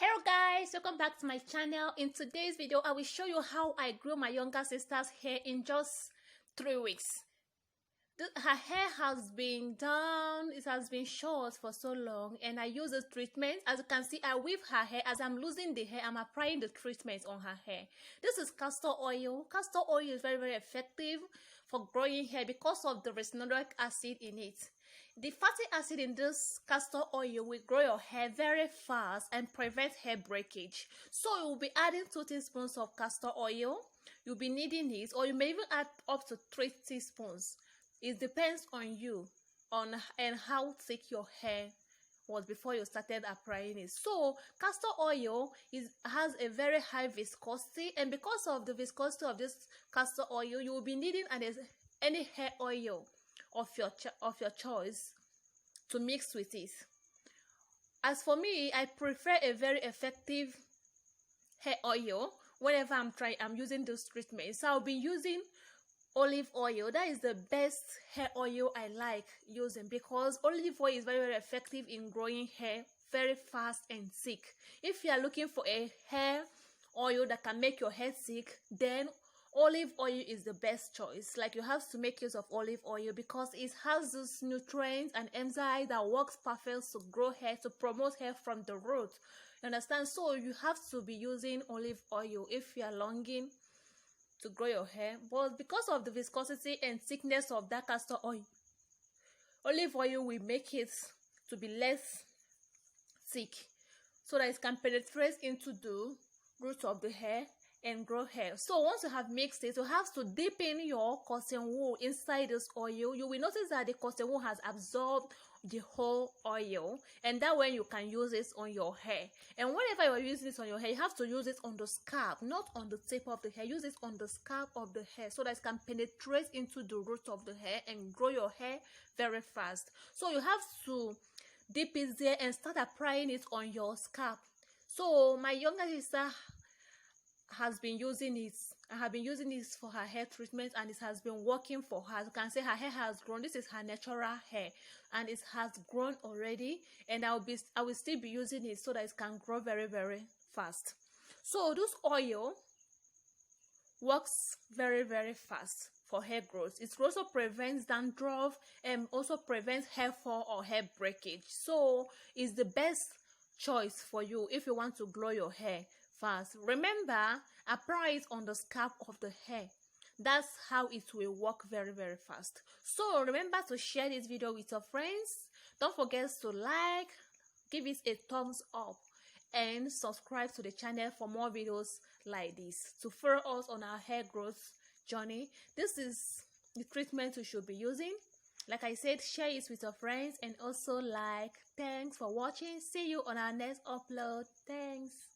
Hello guys, welcome back to my channel. In today's video I will show you how I grew my younger sister's hair in just 3 weeks. Her hair has been down, it has been short for so long, and I use this treatment. As you can see, I weave her hair. As I'm losing the hair, I'm applying the treatment on her hair. This is castor oil. Castor oil is very effective for growing hair because of the ricinoleic acid in it. The fatty acid in this castor oil will grow your hair very fast and prevent hair breakage. So you will be adding 2 teaspoons of castor oil. You'll be needing it, or you may even add up to 3 teaspoons. It depends on you and how thick your hair was before you started applying it. So castor oil has a very high viscosity, and because of the viscosity of this castor oil, you will be needing any hair oil of your choice to mix with it. As for me, I prefer a very effective hair oil whenever I'm using this treatment. So I'll be using olive oil. That is the best hair oil I like using, because olive oil is very effective in growing hair very fast and thick. If you are looking for a hair oil that can make your hair thick, then olive oil is the best choice. Like, you have to make use of olive oil because it has those nutrients and enzymes that works perfect to grow hair, to promote hair from the root. You understand? So you have to be using olive oil if you are longing to grow your hair. But because of the viscosity and thickness of that castor oil, olive oil will make it to be less thick so that it can penetrate into the root of the hair and grow hair. So once you have mixed it, you have to dip in your cotton wool inside this oil. You will notice that the cotton wool has absorbed the whole oil, and that way you can use it on your hair. And whenever you are using this on your hair, you have to use it on the scalp, not on the tip of the hair. Use it on the scalp of the hair so that it can penetrate into the root of the hair and grow your hair very fast. So you have to dip it there and start applying it on your scalp. So my younger sister has been using it. I have been using this for her hair treatment, and it has been working for her. As you can see, her hair has grown. This is her natural hair, and it has grown already, and I will still be using it so that it can grow very fast. So this oil works very fast for hair growth. It also prevents dandruff and also prevents hair fall or hair breakage. So it's the best choice for you if you want to grow your hair fast. Remember, apply it on the scalp of the hair. That's how it will work very fast. So remember to share this video with your friends. Don't forget to like, give it a thumbs up, and subscribe to the channel for more videos like this to follow us on our hair growth journey. This is the treatment you should be using. Like I said, share it with your friends and also like. Thanks for watching. See you on our next upload. Thanks.